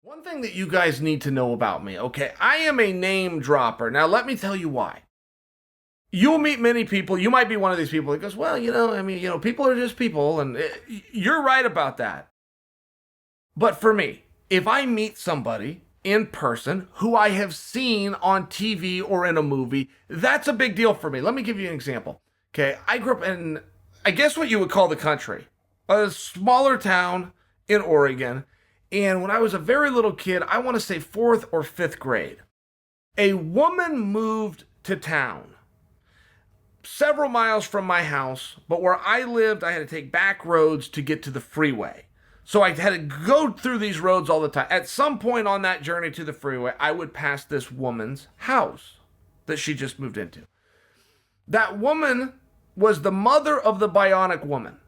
One thing that you guys need to know about me, okay? I am a name dropper. Now, let me tell you why. You'll meet many people. You might be one of these people that goes, well, people are just people, and you're right about that. But for me, if I meet somebody in person who I have seen on TV or in a movie, that's a big deal for me. Let me give you an example. Okay, I grew up in, I guess what you would call the country, a smaller town in Oregon. And when I was a very little kid, I want to say fourth or fifth grade, a woman moved to town several miles from my house, but where I lived, I had to take back roads to get to the freeway. So I had to go through these roads all the time. At some point on that journey to the freeway, I would pass this woman's house that she just moved into. That woman was the mother of the Bionic Woman.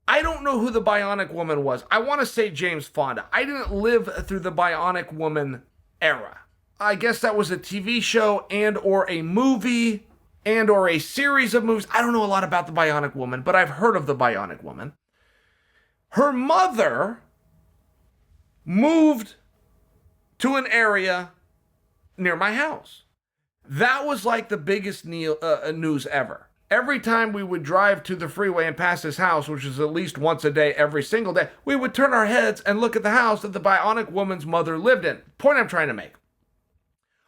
I don't know who the Bionic Woman was. I want to say James Fonda. I didn't live through the Bionic Woman era. I guess that was a TV show and or a movie and or a series of movies. I don't know a lot about the Bionic Woman, but I've heard of the Bionic Woman. Her mother moved to an area near my house. That was like the biggest news ever. Every time we would drive to the freeway and pass his house, which is at least once a day, every single day, we would turn our heads and look at the house that the Bionic Woman's mother lived in. Point I'm trying to make.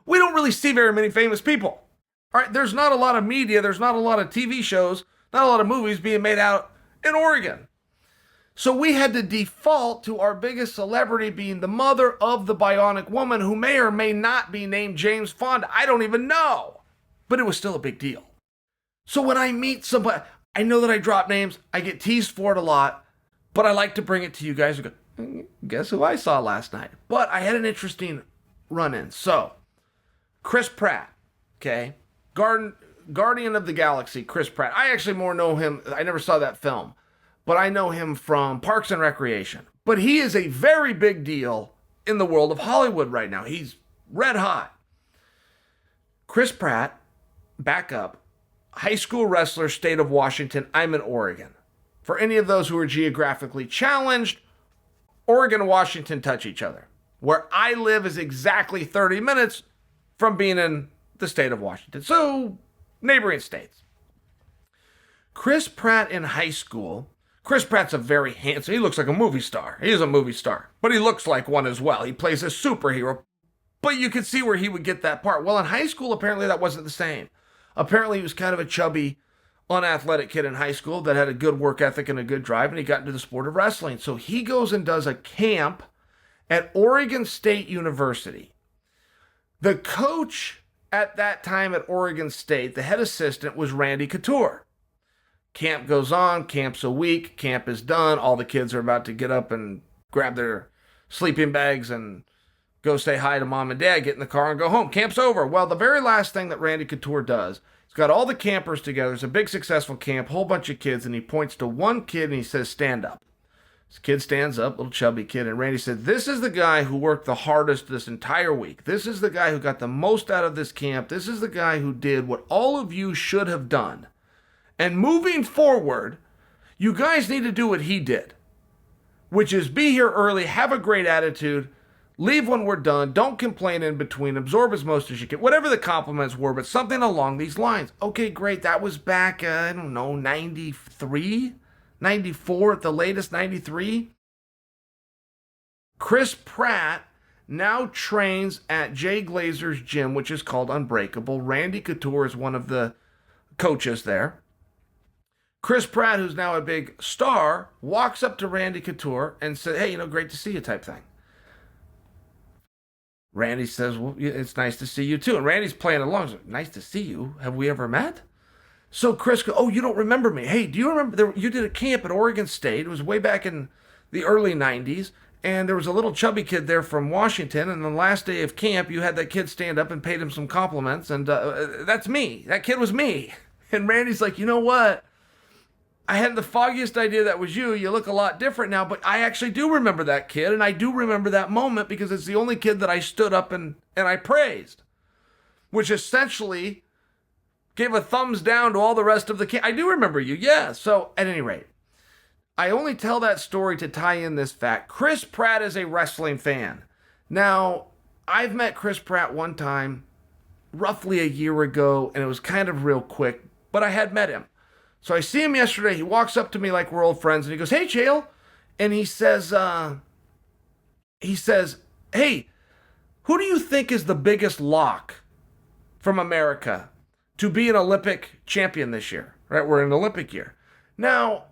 We don't really see very many famous people. All right, there's not a lot of media, there's not a lot of TV shows, not a lot of movies being made out in Oregon. So we had to default to our biggest celebrity being the mother of the Bionic Woman, who may or may not be named James Fonda. I don't even know. But it was still a big deal. So when I meet somebody, I know that I drop names, I get teased for it a lot, but I like to bring it to you guys and go, guess who I saw last night? But I had an interesting run-in. So, Chris Pratt, okay? Guardian of the Galaxy, Chris Pratt. I actually more know him, I never saw that film, but I know him from Parks and Recreation. But he is a very big deal in the world of Hollywood right now. He's red hot. Chris Pratt, back up, high school wrestler, state of Washington. I'm in Oregon. For any of those who are geographically challenged, Oregon and Washington touch each other. Where I live is exactly 30 minutes from being in the state of Washington. So, neighboring states. Chris Pratt in high school. Chris Pratt's a very handsome, he looks like a movie star. He is a movie star, but he looks like one as well. He plays a superhero, but you could see where he would get that part. Well, in high school, apparently that wasn't the same. Apparently, he was kind of a chubby, unathletic kid in high school that had a good work ethic and a good drive, and he got into the sport of wrestling. So he goes and does a camp at Oregon State University. The coach at that time at Oregon State, the head assistant, was Randy Couture. Camp goes on, camp's a week, camp is done, all the kids are about to get up and grab their sleeping bags and go say hi to mom and dad, get in the car and go home. Camp's over. Well, the very last thing that Randy Couture does, he's got all the campers together. It's a big successful camp, whole bunch of kids, and he points to one kid and he says, stand up. This kid stands up, little chubby kid, and Randy said, this is the guy who worked the hardest this entire week. This is the guy who got the most out of this camp. This is the guy who did what all of you should have done. And moving forward, you guys need to do what he did, which is be here early, have a great attitude, leave when we're done, don't complain in between, absorb as most as you can, whatever the compliments were, but something along these lines. Okay, great, that was back, 93, 94 at the latest, 93. Chris Pratt now trains at Jay Glazer's gym, which is called Unbreakable. Randy Couture is one of the coaches there. Chris Pratt, who's now a big star, walks up to Randy Couture and said, hey, great to see you type thing. Randy says, well, it's nice to see you too. And Randy's playing along. He's like, nice to see you. Have we ever met? So Chris goes, oh, you don't remember me. Hey, do you remember you did a camp at Oregon State? It was way back in the early 90s. And there was a little chubby kid there from Washington. And the last day of camp, you had that kid stand up and paid him some compliments. And that's me. That kid was me. And Randy's like, you know what? I hadn't the foggiest idea that was you. You look a lot different now, but I actually do remember that kid, and I do remember that moment because it's the only kid that I stood up and I praised, which essentially gave a thumbs down to all the rest of the camp. I do remember you, yeah. So at any rate, I only tell that story to tie in this fact. Chris Pratt is a wrestling fan. Now, I've met Chris Pratt one time, roughly a year ago, and it was kind of real quick, but I had met him. So I see him yesterday. He walks up to me like we're old friends, and he goes, "Hey, Chael," and he says, "Hey, who do you think is the biggest lock from America to be an Olympic champion this year?" Right, we're in an Olympic year. Now,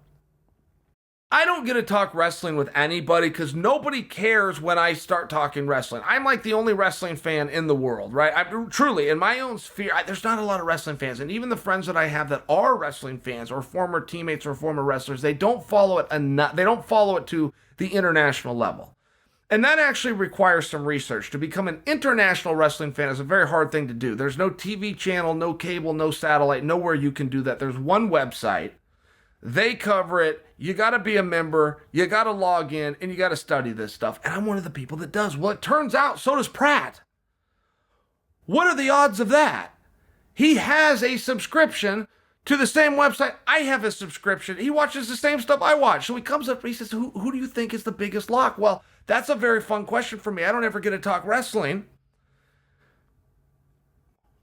I don't get to talk wrestling with anybody because nobody cares when I start talking wrestling. I'm like the only wrestling fan in the world, right? Truly, in my own sphere, there's not a lot of wrestling fans. And even the friends that I have that are wrestling fans or former teammates or former wrestlers, they don't follow it enough. They don't follow it to the international level. And that actually requires some research. To become an international wrestling fan is a very hard thing to do. There's no TV channel, no cable, no satellite, nowhere you can do that. There's one website. They cover it. You got to be a member. You got to log in, and you got to study this stuff. And I'm one of the people that does. Well, it turns out so does Pratt. What are the odds of that? He has a subscription to the same website. I have a subscription. He watches the same stuff I watch. So he comes up and he says, who do you think is the biggest lock? Well, that's a very fun question for me. I don't ever get to talk wrestling.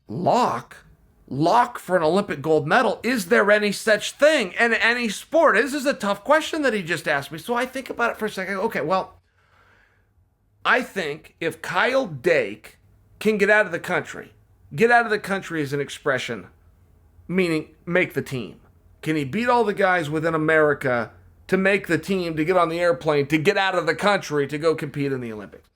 Lock for an Olympic gold medal. Is there any such thing in any sport? This is a tough question that he just asked me. So I think about it for a second. Okay, well, I think if Kyle Dake can get out of the country is an expression, meaning make the team. Can he beat all the guys within America to make the team, to get on the airplane, to get out of the country, to go compete in the Olympics?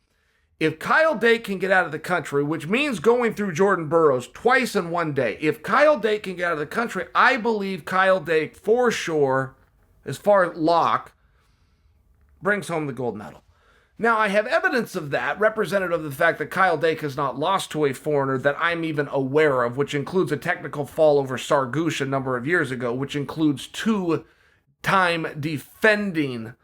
If Kyle Dake can get out of the country, which means going through Jordan Burroughs twice in one day, if Kyle Dake can get out of the country, I believe Kyle Dake, for sure, as far as lock, brings home the gold medal. Now, I have evidence of that, representative of the fact that Kyle Dake has not lost to a foreigner that I'm even aware of, which includes a technical fall over Sargouche a number of years ago, which includes two-time defending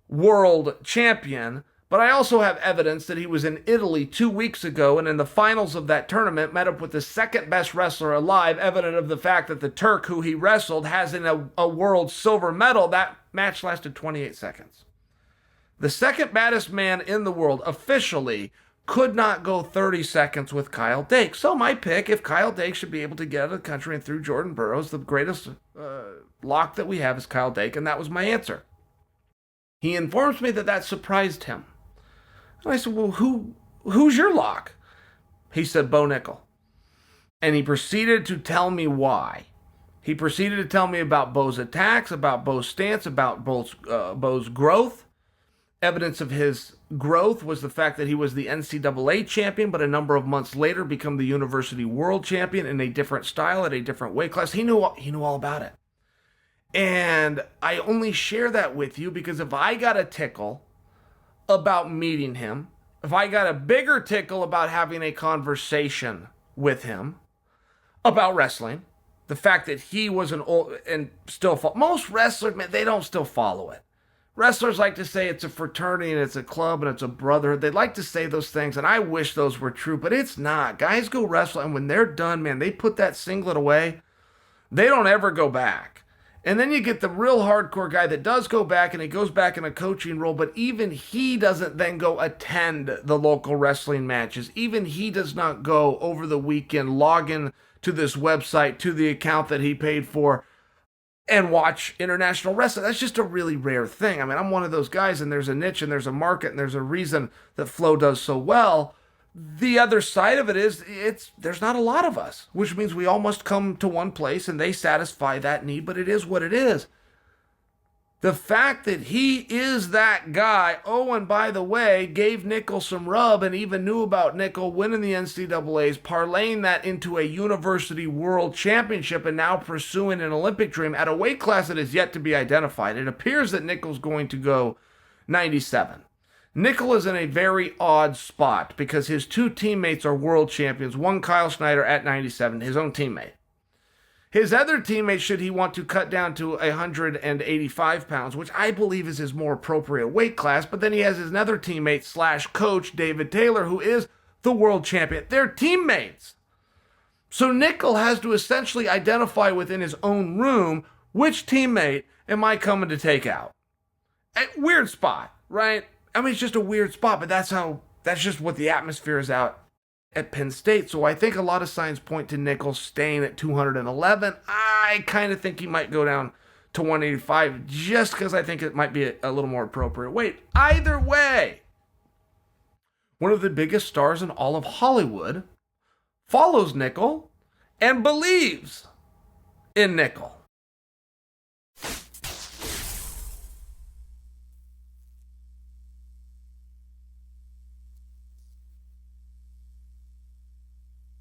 world champion. But I also have evidence that he was in Italy 2 weeks ago, and in the finals of that tournament met up with the second best wrestler alive, evident of the fact that the Turk who he wrestled has in a world silver medal. That match lasted 28 seconds. The second baddest man in the world officially could not go 30 seconds with Kyle Dake. So my pick, if Kyle Dake should be able to get out of the country and through Jordan Burroughs, the greatest lock that we have is Kyle Dake, and that was my answer. He informs me that surprised him. And I said, well, who's your lock? He said, Beau Nickal. And he proceeded to tell me why. He proceeded to tell me about Beau's attacks, about Beau's stance, about Beau's growth. Evidence of his growth was the fact that he was the NCAA champion, but a number of months later become the university world champion in a different style at a different weight class. He knew all about it. And I only share that with you because if I got a tickle about meeting him, if I got a bigger tickle about having a conversation with him about wrestling, the fact that he was an old and still most wrestlers, man, they don't still follow it. Wrestlers like to say it's a fraternity and it's a club and it's a brotherhood. They like to say those things, and I wish those were true, but it's not. Guys go wrestle, and when they're done, man, they put that singlet away. They don't ever go back. And then you get the real hardcore guy that does go back, and he goes back in a coaching role, but even he doesn't then go attend the local wrestling matches. Even he does not go over the weekend, log in to this website, to the account that he paid for, and watch international wrestling. That's just a really rare thing. I mean, I'm one of those guys, and there's a niche, and there's a market, and there's a reason that Flo does so well. The other side of it is there's not a lot of us, which means we all must come to one place and they satisfy that need, but it is what it is. The fact that he is that guy, oh, and by the way, gave Nickal some rub and even knew about Nickal winning the NCAAs, parlaying that into a university world championship and now pursuing an Olympic dream at a weight class that is yet to be identified. It appears that Nickal's going to go 97. Nickal is in a very odd spot because his two teammates are world champions. One, Kyle Snyder at 97, his own teammate. His other teammate, should he want to cut down to 185 pounds, which I believe is his more appropriate weight class, but then he has his other teammate / coach, David Taylor, who is the world champion. They're teammates. So Nickal has to essentially identify within his own room which teammate am I coming to take out. A weird spot, right? I mean, it's just a weird spot, but that's how That's just what the atmosphere is out at Penn State. So I think a lot of signs point to Nickal staying at 211. I kind of think he might go down to 185 just because I think it might be a little more appropriate weight. Either way, one of the biggest stars in all of Hollywood follows Nickal and believes in Nickal.